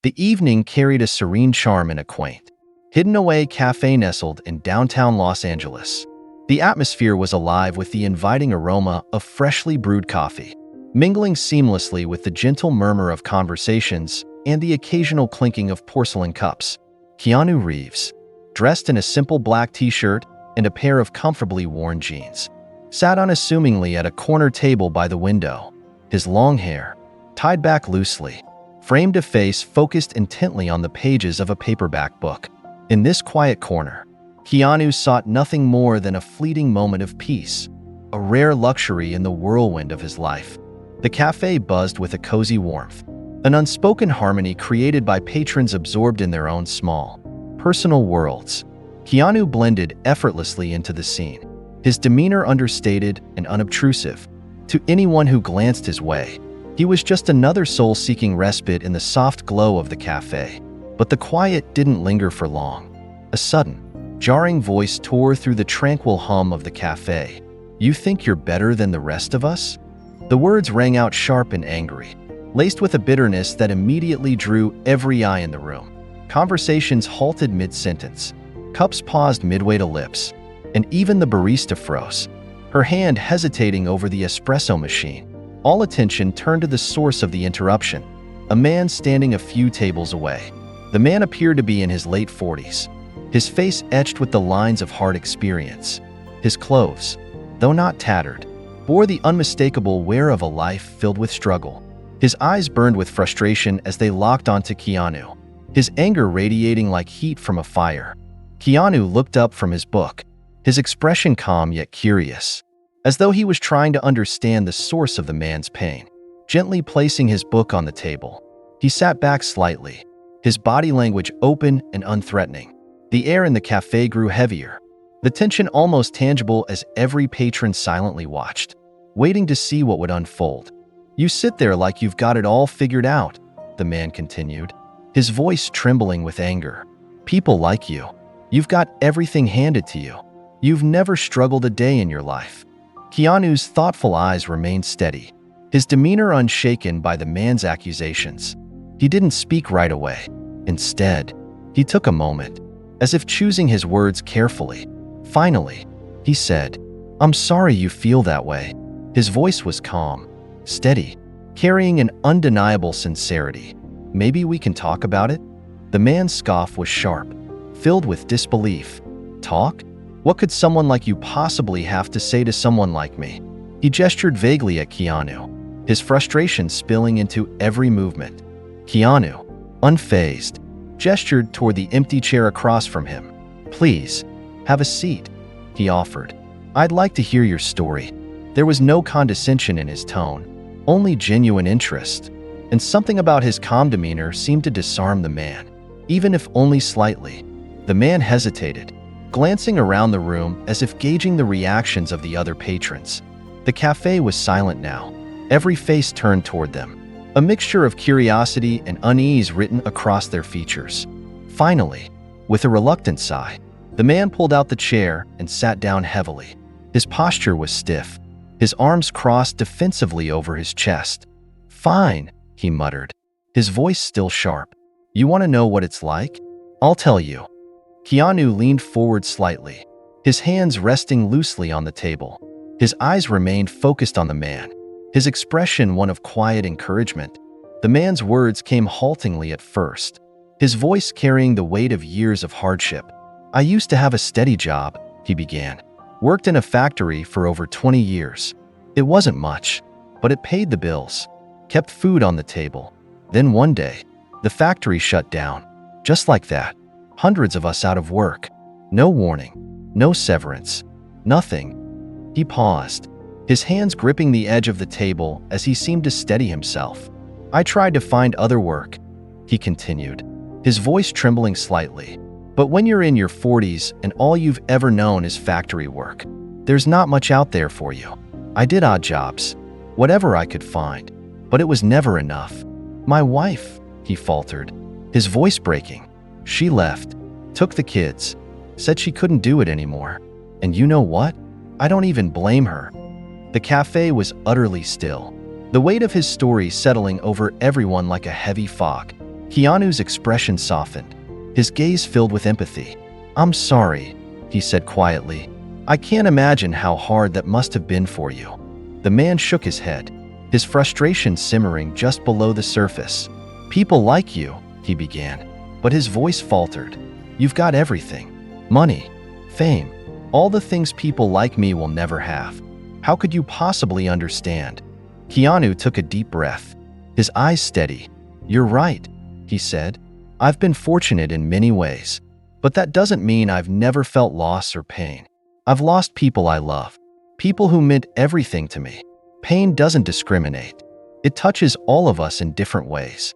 The evening carried a serene charm in a quaint, hidden-away cafe nestled in downtown Los Angeles. The atmosphere was alive with the inviting aroma of freshly brewed coffee, mingling seamlessly with the gentle murmur of conversations and the occasional clinking of porcelain cups. Keanu Reeves, dressed in a simple black t-shirt and a pair of comfortably worn jeans, sat unassumingly at a corner table by the window. His long hair, tied back loosely, framed a face focused intently on the pages of a paperback book. In this quiet corner, Keanu sought nothing more than a fleeting moment of peace, a rare luxury in the whirlwind of his life. The cafe buzzed with a cozy warmth, an unspoken harmony created by patrons absorbed in their own small, personal worlds. Keanu blended effortlessly into the scene, his demeanor understated and unobtrusive. To anyone who glanced his way, he was just another soul seeking respite in the soft glow of the cafe. But the quiet didn't linger for long. A sudden, jarring voice tore through the tranquil hum of the cafe. "You think you're better than the rest of us?" The words rang out sharp and angry, laced with a bitterness that immediately drew every eye in the room. Conversations halted mid-sentence. Cups paused midway to lips, and even the barista froze, her hand hesitating over the espresso machine. All attention turned to the source of the interruption, a man standing a few tables away. The man appeared to be in his late 40s, his face etched with the lines of hard experience. His clothes, though not tattered, bore the unmistakable wear of a life filled with struggle. His eyes burned with frustration as they locked onto Keanu, his anger radiating like heat from a fire. Keanu looked up from his book, his expression calm yet curious, as though he was trying to understand the source of the man's pain. Gently placing his book on the table, he sat back slightly, his body language open and unthreatening. The air in the cafe grew heavier, the tension almost tangible as every patron silently watched, waiting to see what would unfold. "You sit there like you've got it all figured out," the man continued, his voice trembling with anger. "People like you. You've got everything handed to you. You've never struggled a day in your life." Keanu's thoughtful eyes remained steady, his demeanor unshaken by the man's accusations. He didn't speak right away. Instead, he took a moment, as if choosing his words carefully. Finally, he said, "I'm sorry you feel that way." His voice was calm, steady, carrying an undeniable sincerity. "Maybe we can talk about it?" The man's scoff was sharp, filled with disbelief. "Talk? What could someone like you possibly have to say to someone like me?" He gestured vaguely at Keanu, his frustration spilling into every movement. Keanu, unfazed, gestured toward the empty chair across from him. "Please, have a seat," he offered. "I'd like to hear your story." There was no condescension in his tone, only genuine interest, and something about his calm demeanor seemed to disarm the man, even if only slightly. The man hesitated, glancing around the room as if gauging the reactions of the other patrons. The cafe was silent now, every face turned toward them, a mixture of curiosity and unease written across their features. Finally, with a reluctant sigh, the man pulled out the chair and sat down heavily. His posture was stiff, his arms crossed defensively over his chest. "Fine," he muttered, his voice still sharp. "You want to know what it's like? I'll tell you." Keanu leaned forward slightly, his hands resting loosely on the table. His eyes remained focused on the man, his expression one of quiet encouragement. The man's words came haltingly at first, his voice carrying the weight of years of hardship. "I used to have a steady job," he began. "Worked in a factory for over 20 years. It wasn't much, but it paid the bills, kept food on the table. Then one day, the factory shut down. Just like that. Hundreds of us out of work. No warning, no severance, nothing." He paused, his hands gripping the edge of the table as he seemed to steady himself. "I tried to find other work," he continued, his voice trembling slightly. "But when you're in your 40s and all you've ever known is factory work, there's not much out there for you. I did odd jobs, whatever I could find, but it was never enough. My wife," he faltered, his voice breaking. "She left, took the kids, said she couldn't do it anymore. And you know what? I don't even blame her." The cafe was utterly still, the weight of his story settling over everyone like a heavy fog. Keanu's expression softened, his gaze filled with empathy. "I'm sorry," he said quietly. "I can't imagine how hard that must have been for you." The man shook his head, his frustration simmering just below the surface. "People like you," he began, but his voice faltered. "You've got everything. Money, fame, all the things people like me will never have. How could you possibly understand?" Keanu took a deep breath, his eyes steady. "You're right," he said. "I've been fortunate in many ways, but that doesn't mean I've never felt loss or pain. I've lost people I love, people who meant everything to me. Pain doesn't discriminate. It touches all of us in different ways."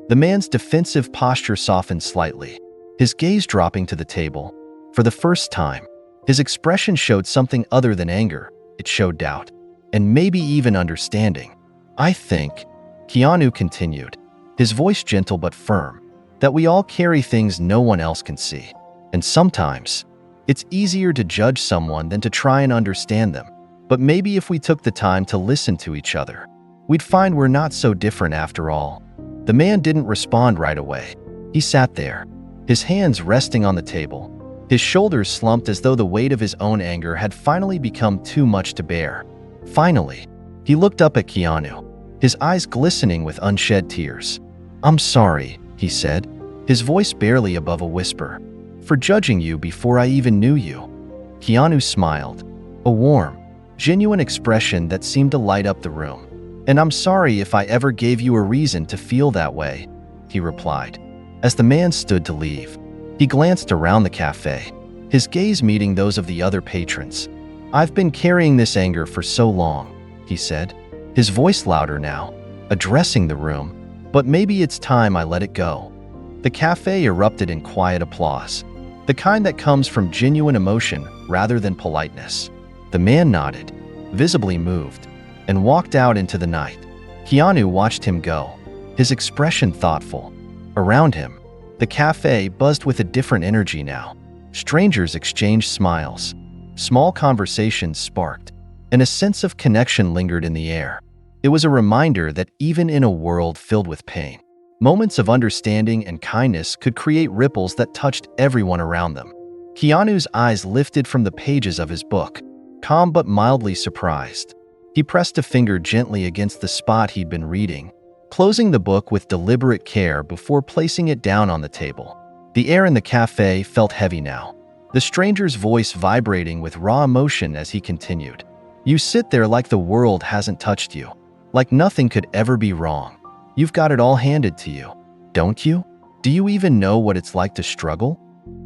The man's defensive posture softened slightly, his gaze dropping to the table. For the first time, his expression showed something other than anger. It showed doubt, and maybe even understanding. "I think," Keanu continued, his voice gentle but firm, "that we all carry things no one else can see. And sometimes, it's easier to judge someone than to try and understand them. But maybe if we took the time to listen to each other, we'd find we're not so different after all." The man didn't respond right away. He sat there, his hands resting on the table, his shoulders slumped as though the weight of his own anger had finally become too much to bear. Finally, he looked up at Keanu, his eyes glistening with unshed tears. "I'm sorry," he said, his voice barely above a whisper, "for judging you before I even knew you." Keanu smiled, a warm, genuine expression that seemed to light up the room. "And I'm sorry if I ever gave you a reason to feel that way," he replied. As the man stood to leave, he glanced around the cafe, his gaze meeting those of the other patrons. "I've been carrying this anger for so long," he said, his voice louder now, addressing the room, "but maybe it's time I let it go." The cafe erupted in quiet applause, the kind that comes from genuine emotion rather than politeness. The man nodded, visibly moved, and walked out into the night. Keanu watched him go, his expression thoughtful. Around him, the cafe buzzed with a different energy now. Strangers exchanged smiles, small conversations sparked, and a sense of connection lingered in the air. It was a reminder that even in a world filled with pain, moments of understanding and kindness could create ripples that touched everyone around them. Keanu's eyes lifted from the pages of his book, calm but mildly surprised. He pressed a finger gently against the spot he'd been reading, closing the book with deliberate care before placing it down on the table. The air in the cafe felt heavy now, the stranger's voice vibrating with raw emotion as he continued. "You sit there like the world hasn't touched you, like nothing could ever be wrong. You've got it all handed to you, don't you? Do you even know what it's like to struggle?"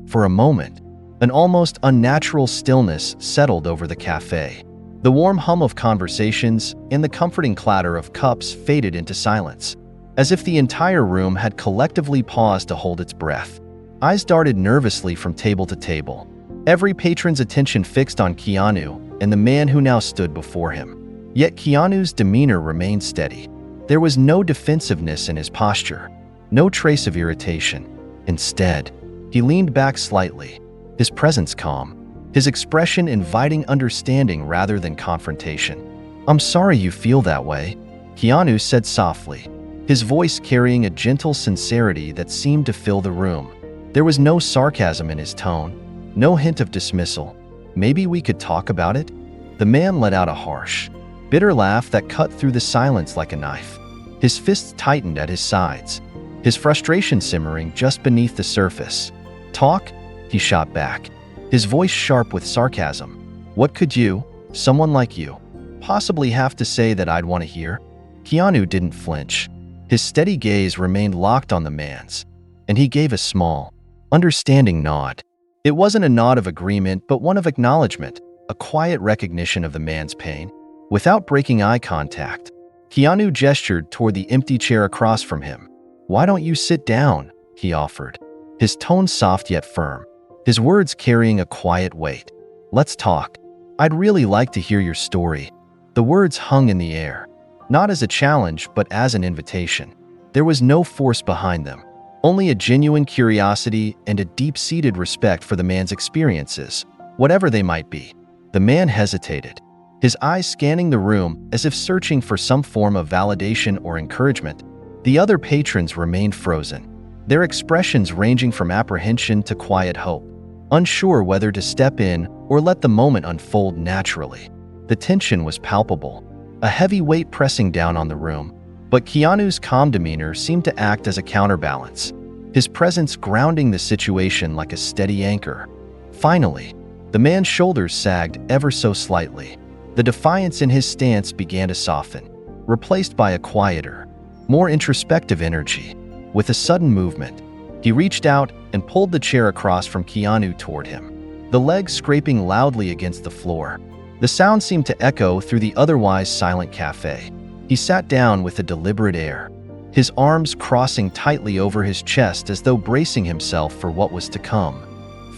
For a moment, an almost unnatural stillness settled over the cafe. The warm hum of conversations and the comforting clatter of cups faded into silence, as if the entire room had collectively paused to hold its breath. Eyes darted nervously from table to table, every patron's attention fixed on Keanu and the man who now stood before him. Yet Keanu's demeanor remained steady. There was no defensiveness in his posture, no trace of irritation. Instead, he leaned back slightly, his presence calm, his expression inviting understanding rather than confrontation. "I'm sorry you feel that way," Keanu said softly, his voice carrying a gentle sincerity that seemed to fill the room. There was no sarcasm in his tone, no hint of dismissal. "Maybe we could talk about it?" The man let out a harsh, bitter laugh that cut through the silence like a knife. His fists tightened at his sides, his frustration simmering just beneath the surface. "Talk?" he shot back, his voice sharp with sarcasm. "What could you, someone like you, possibly have to say that I'd want to hear?" Keanu didn't flinch. His steady gaze remained locked on the man's, and he gave a small, understanding nod. It wasn't a nod of agreement, but one of acknowledgement, a quiet recognition of the man's pain. Without breaking eye contact, Keanu gestured toward the empty chair across from him. "Why don't you sit down?" he offered, his tone soft yet firm, his words carrying a quiet weight. "Let's talk. I'd really like to hear your story." The words hung in the air, not as a challenge but as an invitation. There was no force behind them, only a genuine curiosity and a deep-seated respect for the man's experiences, whatever they might be. The man hesitated, his eyes scanning the room as if searching for some form of validation or encouragement. The other patrons remained frozen, their expressions ranging from apprehension to quiet hope, unsure whether to step in or let the moment unfold naturally. The tension was palpable, a heavy weight pressing down on the room, but Keanu's calm demeanor seemed to act as a counterbalance, his presence grounding the situation like a steady anchor. Finally, the man's shoulders sagged ever so slightly. The defiance in his stance began to soften, replaced by a quieter, more introspective energy. With a sudden movement, he reached out and pulled the chair across from Keanu toward him, the legs scraping loudly against the floor. The sound seemed to echo through the otherwise silent cafe. He sat down with a deliberate air, his arms crossing tightly over his chest as though bracing himself for what was to come.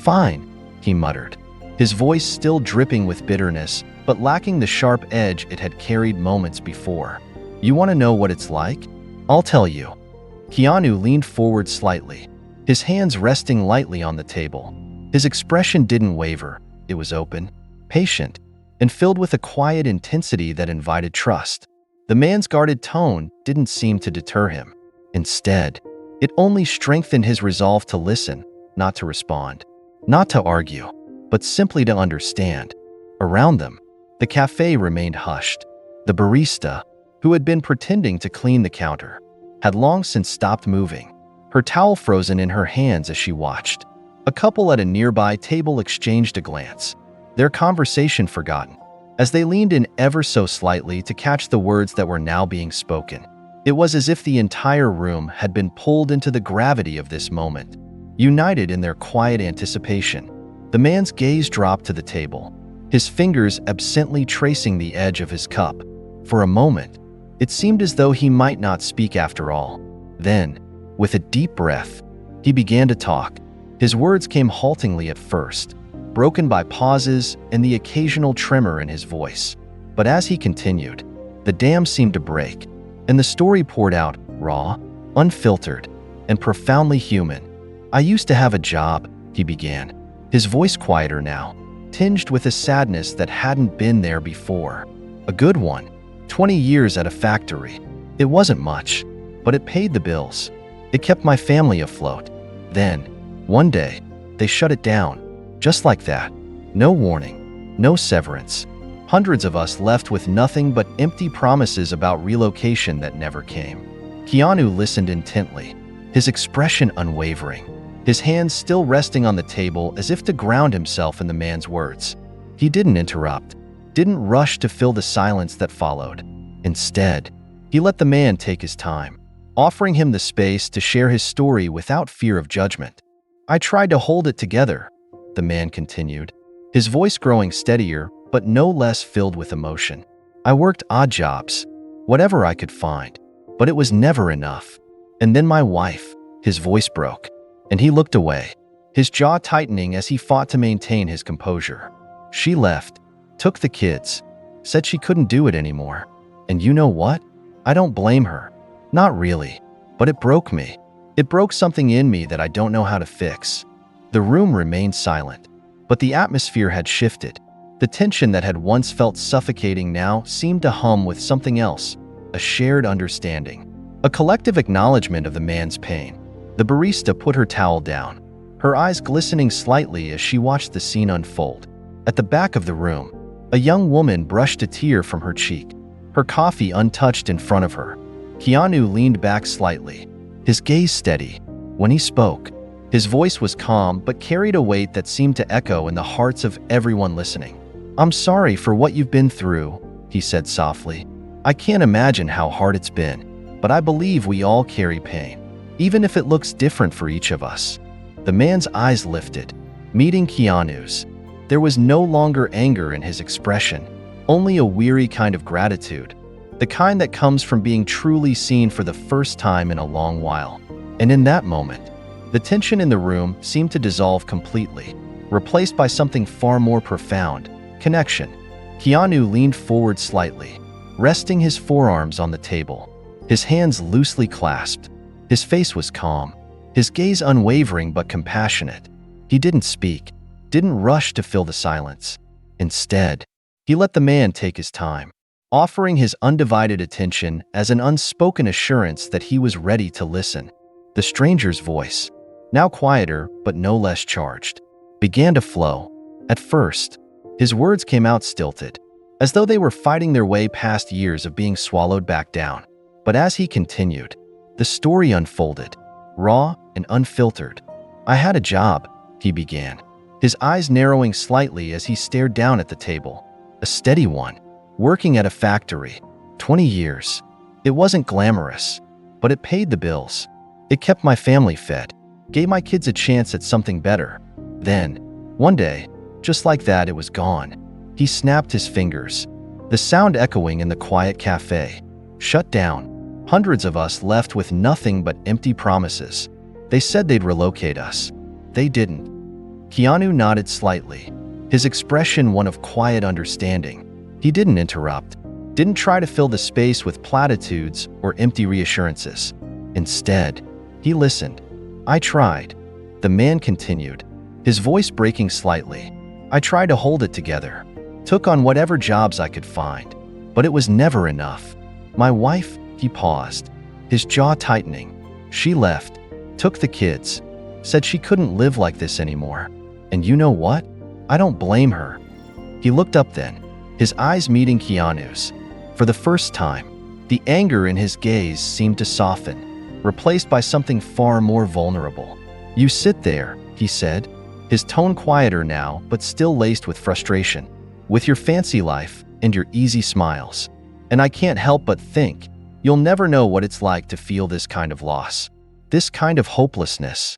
"Fine," he muttered, his voice still dripping with bitterness, but lacking the sharp edge it had carried moments before. "You want to know what it's like? I'll tell you." Keanu leaned forward slightly, his hands resting lightly on the table. His expression didn't waver. It was open, patient, and filled with a quiet intensity that invited trust. The man's guarded tone didn't seem to deter him. Instead, it only strengthened his resolve to listen, not to respond, not to argue, but simply to understand. Around them, the cafe remained hushed. The barista, who had been pretending to clean the counter, had long since stopped moving, her towel frozen in her hands as she watched. A couple at a nearby table exchanged a glance, their conversation forgotten, as they leaned in ever so slightly to catch the words that were now being spoken. It was as if the entire room had been pulled into the gravity of this moment, united in their quiet anticipation. The man's gaze dropped to the table, his fingers absently tracing the edge of his cup. For a moment, it seemed as though he might not speak after all. Then, with a deep breath, he began to talk. His words came haltingly at first, broken by pauses and the occasional tremor in his voice. But as he continued, the dam seemed to break, and the story poured out, raw, unfiltered, and profoundly human. "I used to have a job," he began, his voice quieter now, tinged with a sadness that hadn't been there before. "A good one. 20 years at a factory. It wasn't much, but it paid the bills. It kept my family afloat. Then, one day, they shut it down. Just like that. No warning, no severance. Hundreds of us left with nothing but empty promises about relocation that never came." Keanu listened intently, his expression unwavering, his hands still resting on the table as if to ground himself in the man's words. He didn't interrupt, didn't rush to fill the silence that followed. Instead, he let the man take his time, offering him the space to share his story without fear of judgment. "I tried to hold it together," the man continued, his voice growing steadier but no less filled with emotion. "I worked odd jobs, whatever I could find, but it was never enough. And then my wife," his voice broke, and he looked away, his jaw tightening as he fought to maintain his composure. "She left, took the kids, said she couldn't do it anymore. And you know what? I don't blame her. Not really. But it broke me. It broke something in me that I don't know how to fix." The room remained silent, but the atmosphere had shifted. The tension that had once felt suffocating now seemed to hum with something else, a shared understanding, a collective acknowledgement of the man's pain. The barista put her towel down, her eyes glistening slightly as she watched the scene unfold. At the back of the room, a young woman brushed a tear from her cheek, her coffee untouched in front of her. Keanu leaned back slightly, his gaze steady. When he spoke, his voice was calm but carried a weight that seemed to echo in the hearts of everyone listening. "I'm sorry for what you've been through," he said softly. "I can't imagine how hard it's been, but I believe we all carry pain, even if it looks different for each of us." The man's eyes lifted, meeting Keanu's. There was no longer anger in his expression, only a weary kind of gratitude, the kind that comes from being truly seen for the first time in a long while. And in that moment, the tension in the room seemed to dissolve completely, replaced by something far more profound: connection. Keanu leaned forward slightly, resting his forearms on the table, his hands loosely clasped. His face was calm, his gaze unwavering but compassionate. He didn't speak, didn't rush to fill the silence. Instead, he let the man take his time, offering his undivided attention as an unspoken assurance that he was ready to listen. The stranger's voice, now quieter but no less charged, began to flow. At first, his words came out stilted, as though they were fighting their way past years of being swallowed back down. But as he continued, the story unfolded, raw and unfiltered. "I had a job," he began, his eyes narrowing slightly as he stared down at the table. "A steady one, working at a factory. 20 years. It wasn't glamorous, but it paid the bills. It kept my family fed, gave my kids a chance at something better. Then, one day, just like that, it was gone." He snapped his fingers, the sound echoing in the quiet cafe. "Shut down. Hundreds of us left with nothing but empty promises. They said they'd relocate us. They didn't." Keanu nodded slightly, his expression one of quiet understanding. He didn't interrupt, didn't try to fill the space with platitudes or empty reassurances. Instead, he listened. "I tried," the man continued, his voice breaking slightly. "I tried to hold it together, took on whatever jobs I could find, but it was never enough. My wife," he paused, his jaw tightening. "She left, took the kids, said she couldn't live like this anymore. And you know what? I don't blame her." He looked up then, his eyes meeting Keanu's. For the first time, the anger in his gaze seemed to soften, replaced by something far more vulnerable. "You sit there," he said, his tone quieter now but still laced with frustration, "with your fancy life and your easy smiles. And I can't help but think, you'll never know what it's like to feel this kind of loss, this kind of hopelessness."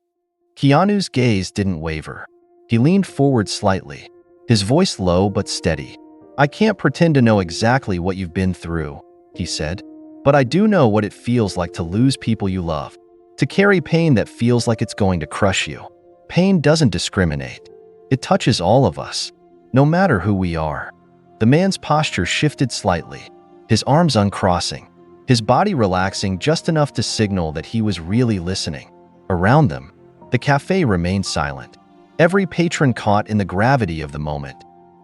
Keanu's gaze didn't waver. He leaned forward slightly, his voice low but steady. "I can't pretend to know exactly what you've been through," he said, "but I do know what it feels like to lose people you love, to carry pain that feels like it's going to crush you. Pain doesn't discriminate. It touches all of us, no matter who we are." The man's posture shifted slightly, his arms uncrossing, his body relaxing just enough to signal that he was really listening. Around them, the cafe remained silent, every patron caught in the gravity of the moment.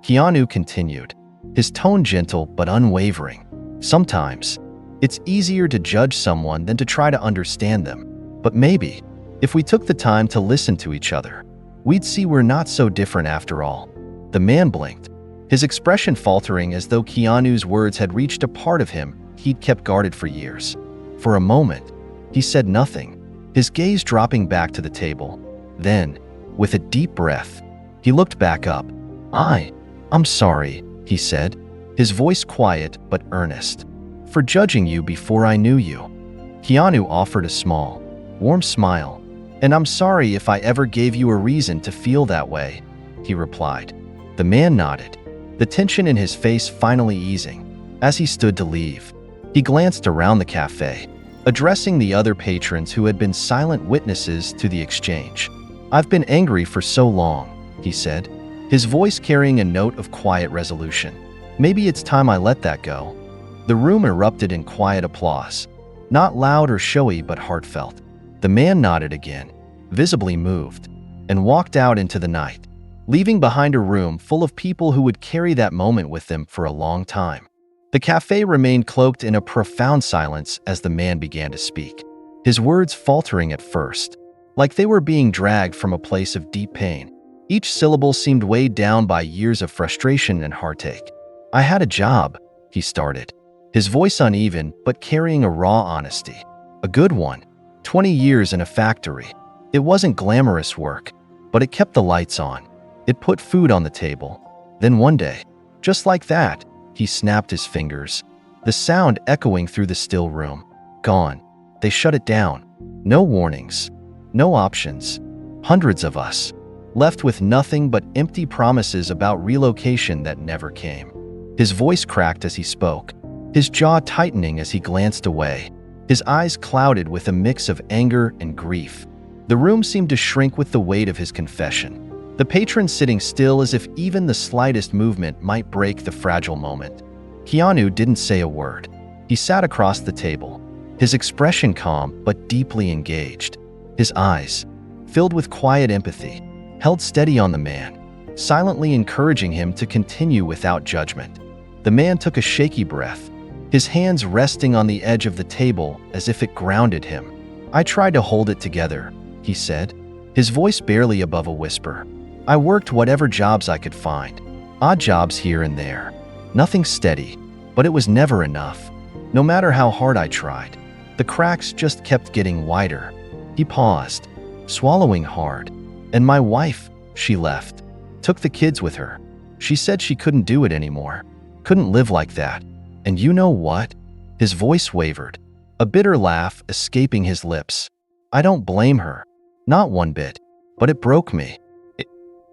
Keanu continued, his tone gentle but unwavering. "Sometimes, it's easier to judge someone than to try to understand them. But maybe, if we took the time to listen to each other, we'd see we're not so different after all." The man blinked, his expression faltering as though Keanu's words had reached a part of him he'd kept guarded for years. For a moment, he said nothing, his gaze dropping back to the table. Then, with a deep breath, he looked back up. I'm sorry," he said, his voice quiet but earnest, "for judging you before I knew you." Keanu offered a small, warm smile. "And I'm sorry if I ever gave you a reason to feel that way," he replied. The man nodded, the tension in his face finally easing. As he stood to leave, he glanced around the cafe, addressing the other patrons who had been silent witnesses to the exchange. "I've been angry for so long," he said, his voice carrying a note of quiet resolution. "Maybe it's time I let that go." The room erupted in quiet applause, not loud or showy but heartfelt. The man nodded again, visibly moved, and walked out into the night, leaving behind a room full of people who would carry that moment with them for a long time. The cafe remained cloaked in a profound silence as the man began to speak, his words faltering at first, like they were being dragged from a place of deep pain. Each syllable seemed weighed down by years of frustration and heartache. "I had a job," he started, his voice uneven but carrying a raw honesty. "A good one. 20 years in a factory. It wasn't glamorous work, but it kept the lights on. It put food on the table. Then one day, just like that," he snapped his fingers, the sound echoing through the still room. "Gone. They shut it down. No warnings. No options. Hundreds of us, left with nothing but empty promises about relocation that never came." His voice cracked as he spoke, his jaw tightening as he glanced away, his eyes clouded with a mix of anger and grief. The room seemed to shrink with the weight of his confession, the patrons sitting still as if even the slightest movement might break the fragile moment. Keanu didn't say a word. He sat across the table, his expression calm but deeply engaged, his eyes, filled with quiet empathy, held steady on the man, silently encouraging him to continue without judgment. The man took a shaky breath, his hands resting on the edge of the table as if it grounded him. I tried to hold it together, he said, his voice barely above a whisper. I worked whatever jobs I could find, odd jobs here and there. Nothing steady, but it was never enough. No matter how hard I tried, the cracks just kept getting wider. He paused, swallowing hard. And my wife, she left, took the kids with her. She said she couldn't do it anymore, couldn't live like that. And you know what? His voice wavered, a bitter laugh escaping his lips. I don't blame her, not one bit, but it broke me.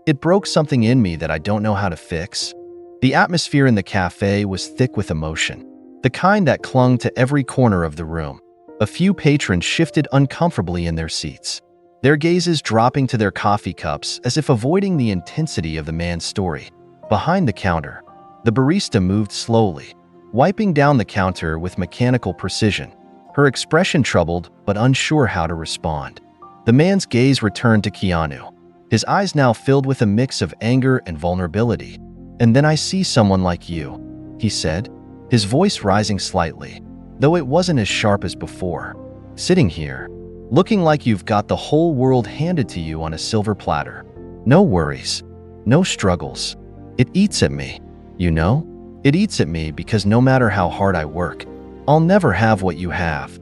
It broke something in me that I don't know how to fix. The atmosphere in the cafe was thick with emotion, the kind that clung to every corner of the room. A few patrons shifted uncomfortably in their seats, their gazes dropping to their coffee cups as if avoiding the intensity of the man's story. Behind the counter, the barista moved slowly, wiping down the counter with mechanical precision, her expression troubled but unsure how to respond. The man's gaze returned to Keanu, his eyes now filled with a mix of anger and vulnerability. And then I see someone like you, he said, his voice rising slightly, though it wasn't as sharp as before. Sitting here, looking like you've got the whole world handed to you on a silver platter. No worries, no struggles. It eats at me, you know? It eats at me because no matter how hard I work, I'll never have what you have.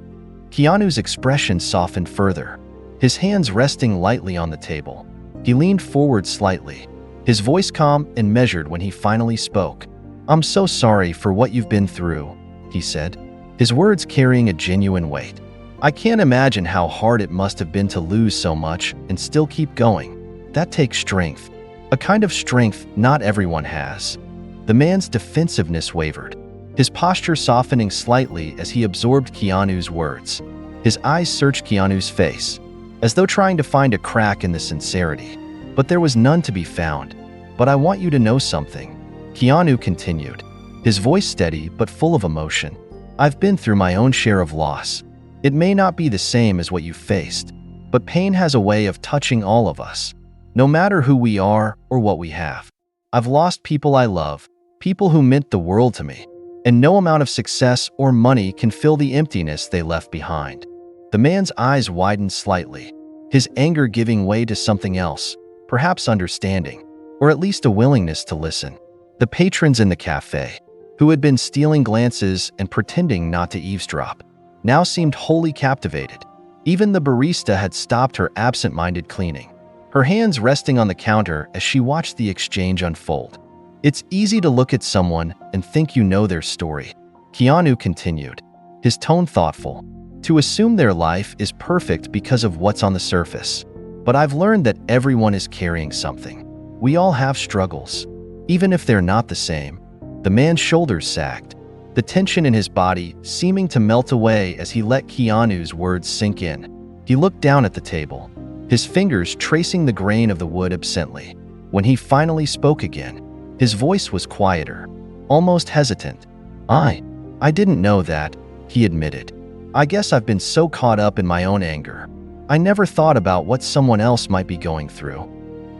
Keanu's expression softened further, his hands resting lightly on the table. He leaned forward slightly, his voice calm and measured when he finally spoke. I'm so sorry for what you've been through, he said, his words carrying a genuine weight. I can't imagine how hard it must have been to lose so much and still keep going. That takes strength, a kind of strength not everyone has. The man's defensiveness wavered, his posture softening slightly as he absorbed Keanu's words. His eyes searched Keanu's face, as though trying to find a crack in the sincerity. But there was none to be found. But I want you to know something, Keanu continued, his voice steady but full of emotion. I've been through my own share of loss. It may not be the same as what you faced, but pain has a way of touching all of us, no matter who we are or what we have. I've lost people I love, people who meant the world to me, and no amount of success or money can fill the emptiness they left behind. The man's eyes widened slightly, his anger giving way to something else, perhaps understanding, or at least a willingness to listen. The patrons in the cafe, who had been stealing glances and pretending not to eavesdrop, now seemed wholly captivated. Even the barista had stopped her absent-minded cleaning, her hands resting on the counter as she watched the exchange unfold. It's easy to look at someone and think you know their story, Keanu continued, his tone thoughtful, to assume their life is perfect because of what's on the surface. But I've learned that everyone is carrying something. We all have struggles, even if they're not the same. The man's shoulders sagged, the tension in his body seeming to melt away as he let Keanu's words sink in. He looked down at the table, his fingers tracing the grain of the wood absently. When he finally spoke again, his voice was quieter, almost hesitant. I didn't know that, he admitted. I guess I've been so caught up in my own anger. I never thought about what someone else might be going through.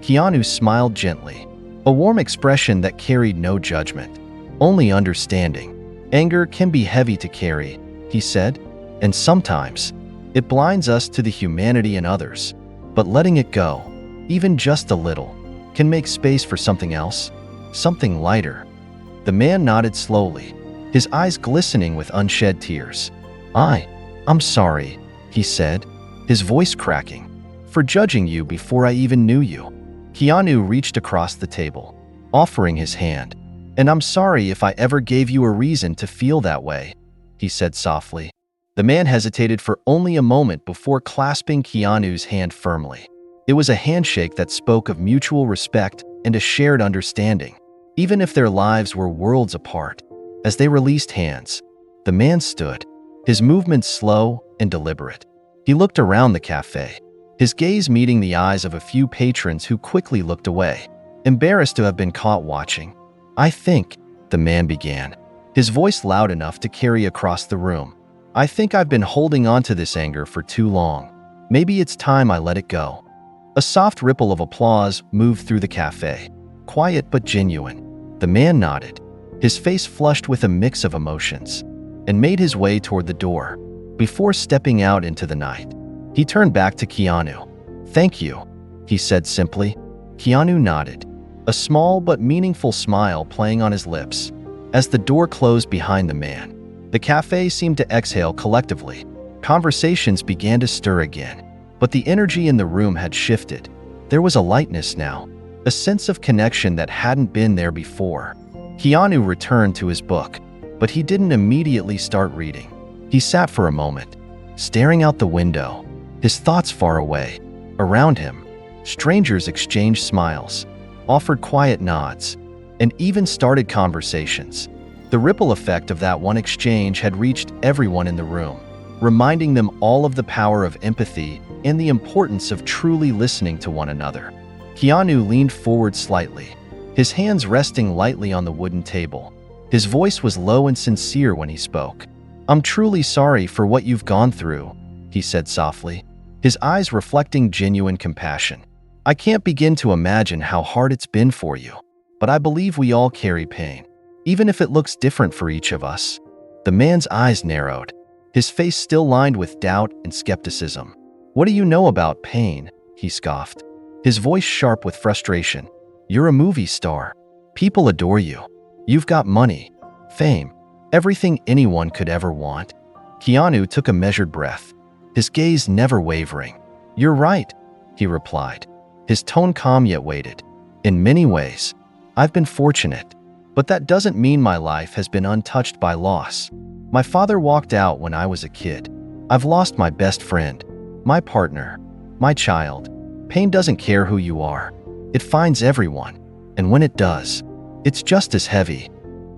Keanu smiled gently, a warm expression that carried no judgment, only understanding. Anger can be heavy to carry, he said, and sometimes it blinds us to the humanity in others. But letting it go, even just a little, can make space for something else, something lighter. The man nodded slowly, his eyes glistening with unshed tears. I'm sorry, he said, his voice cracking, for judging you before I even knew you. Keanu reached across the table, offering his hand. And I'm sorry if I ever gave you a reason to feel that way, he said softly. The man hesitated for only a moment before clasping Keanu's hand firmly. It was a handshake that spoke of mutual respect and a shared understanding, even if their lives were worlds apart. As they released hands, the man stood, his movements slow and deliberate. He looked around the cafe, his gaze meeting the eyes of a few patrons who quickly looked away, embarrassed to have been caught watching. I think, the man began, his voice loud enough to carry across the room. I think I've been holding on to this anger for too long. Maybe it's time I let it go. A soft ripple of applause moved through the cafe, quiet but genuine. The man nodded, his face flushed with a mix of emotions, and made his way toward the door. Before stepping out into the night, He turned back to Keanu. "Thank you," he said simply. Keanu nodded, a small but meaningful smile playing on his lips. As the door closed behind the man, the cafe seemed to exhale collectively. Conversations began to stir again, but the energy in the room had shifted. There was a lightness now, a sense of connection that hadn't been there before. Keanu returned to his book, but he didn't immediately start reading. He sat for a moment, staring out the window, his thoughts far away. Around him, strangers exchanged smiles, offered quiet nods, and even started conversations. The ripple effect of that one exchange had reached everyone in the room, reminding them all of the power of empathy and the importance of truly listening to one another. Keanu leaned forward slightly, his hands resting lightly on the wooden table. His voice was low and sincere when he spoke. "I'm truly sorry for what you've gone through," he said softly, his eyes reflecting genuine compassion. "I can't begin to imagine how hard it's been for you, but I believe we all carry pain, even if it looks different for each of us." The man's eyes narrowed, his face still lined with doubt and skepticism. "What do you know about pain?" he scoffed, his voice sharp with frustration. "You're a movie star. People adore you. You've got money, fame, everything anyone could ever want." Keanu took a measured breath, his gaze never wavering. "You're right," he replied, his tone calm yet weighted. "In many ways, I've been fortunate, but that doesn't mean my life has been untouched by loss. My father walked out when I was a kid. I've lost my best friend, my partner, my child. Pain doesn't care who you are. It finds everyone, and when it does, it's just as heavy."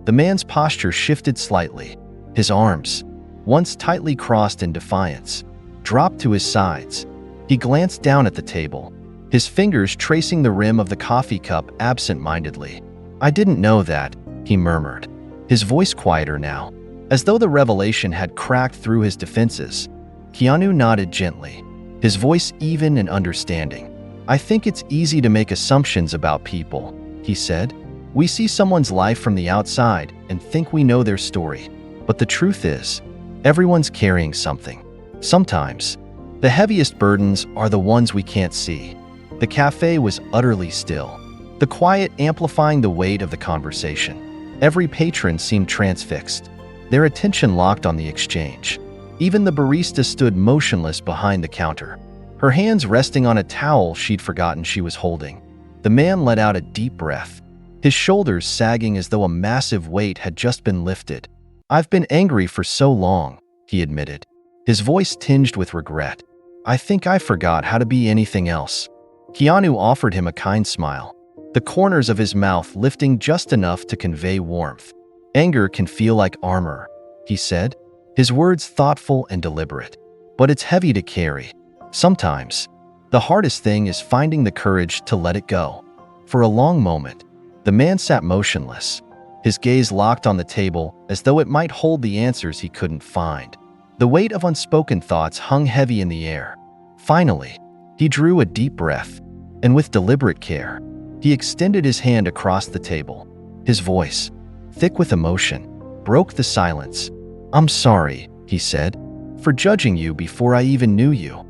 The man's posture shifted slightly. His arms, once tightly crossed in defiance, dropped to his sides. He glanced down at the table, his fingers tracing the rim of the coffee cup absent-mindedly. "I didn't know that," he murmured, his voice quieter now, as though the revelation had cracked through his defenses. Keanu nodded gently, his voice even and understanding. "I think it's easy to make assumptions about people," he said. "We see someone's life from the outside and think we know their story. But the truth is, everyone's carrying something. Sometimes, the heaviest burdens are the ones we can't see." The cafe was utterly still, the quiet amplifying the weight of the conversation. Every patron seemed transfixed, their attention locked on the exchange. Even the barista stood motionless behind the counter, her hands resting on a towel she'd forgotten she was holding. The man let out a deep breath, his shoulders sagging as though a massive weight had just been lifted. "I've been angry for so long," he admitted, his voice tinged with regret. "I think I forgot how to be anything else." Keanu offered him a kind smile, the corners of his mouth lifting just enough to convey warmth. "Anger can feel like armor," he said, his words thoughtful and deliberate. "But it's heavy to carry. Sometimes, the hardest thing is finding the courage to let it go." For a long moment, the man sat motionless, his gaze locked on the table as though it might hold the answers he couldn't find. The weight of unspoken thoughts hung heavy in the air. Finally, he drew a deep breath, and with deliberate care, he extended his hand across the table. His voice, thick with emotion, broke the silence. "I'm sorry," he said, "for judging you before I even knew you."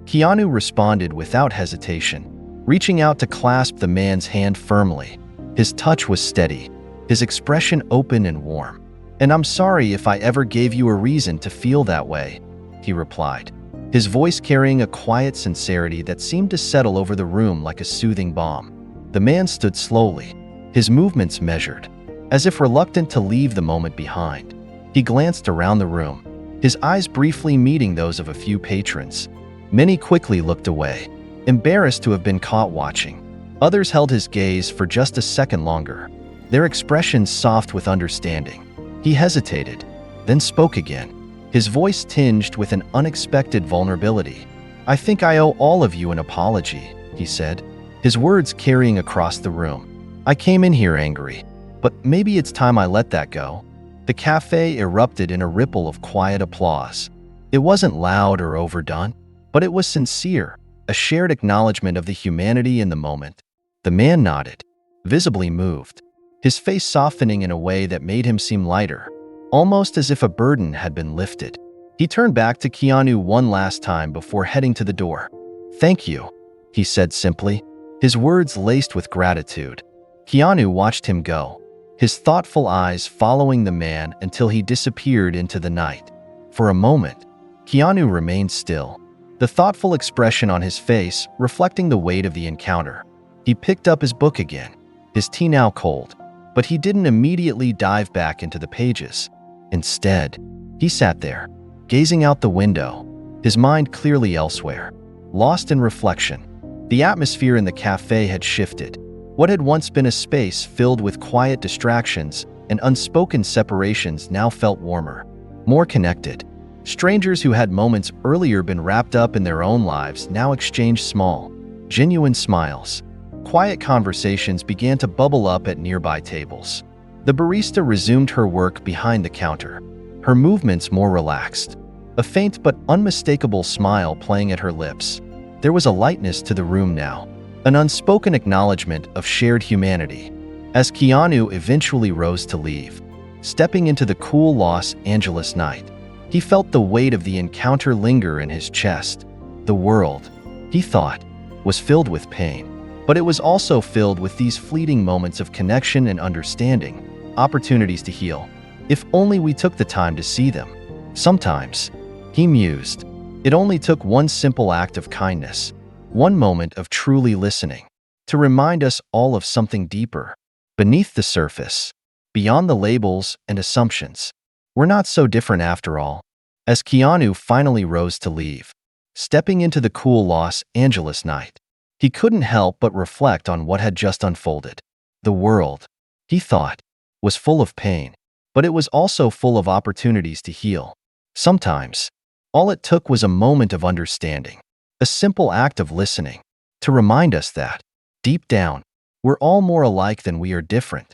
Keanu responded without hesitation, reaching out to clasp the man's hand firmly. His touch was steady, his expression open and warm. "And I'm sorry if I ever gave you a reason to feel that way," he replied, his voice carrying a quiet sincerity that seemed to settle over the room like a soothing balm. The man stood slowly, his movements measured, as if reluctant to leave the moment behind. He glanced around the room, his eyes briefly meeting those of a few patrons. Many quickly looked away, embarrassed to have been caught watching. Others held his gaze for just a second longer, their expressions soft with understanding. He hesitated, then spoke again, his voice tinged with an unexpected vulnerability. "I think I owe all of you an apology," he said, his words carrying across the room. "I came in here angry, but maybe it's time I let that go." The cafe erupted in a ripple of quiet applause. It wasn't loud or overdone, but it was sincere, a shared acknowledgement of the humanity in the moment. The man nodded, visibly moved, his face softening in a way that made him seem lighter, almost as if a burden had been lifted. He turned back to Keanu one last time before heading to the door. "Thank you," he said simply, his words laced with gratitude. Keanu watched him go, his thoughtful eyes following the man until he disappeared into the night. For a moment, Keanu remained still, the thoughtful expression on his face reflecting the weight of the encounter. He picked up his book again, his tea now cold, but he didn't immediately dive back into the pages. Instead, he sat there, gazing out the window, his mind clearly elsewhere, lost in reflection. The atmosphere in the cafe had shifted. What had once been a space filled with quiet distractions and unspoken separations now felt warmer, more connected. Strangers who had moments earlier been wrapped up in their own lives now exchanged small, genuine smiles. Quiet conversations began to bubble up at nearby tables. The barista resumed her work behind the counter, her movements more relaxed, a faint but unmistakable smile playing at her lips. There was a lightness to the room now, an unspoken acknowledgement of shared humanity. As Keanu eventually rose to leave, stepping into the cool Los Angeles night, he felt the weight of the encounter linger in his chest. The world, he thought, was filled with pain, but it was also filled with these fleeting moments of connection and understanding, opportunities to heal, if only we took the time to see them. Sometimes, he mused, it only took one simple act of kindness, one moment of truly listening, to remind us all of something deeper, beneath the surface, beyond the labels and assumptions. We're not so different after all. As Keanu finally rose to leave, stepping into the cool Los Angeles night, he couldn't help but reflect on what had just unfolded. The world, he thought, was full of pain, but it was also full of opportunities to heal. Sometimes, all it took was a moment of understanding, a simple act of listening, to remind us that, deep down, we're all more alike than we are different.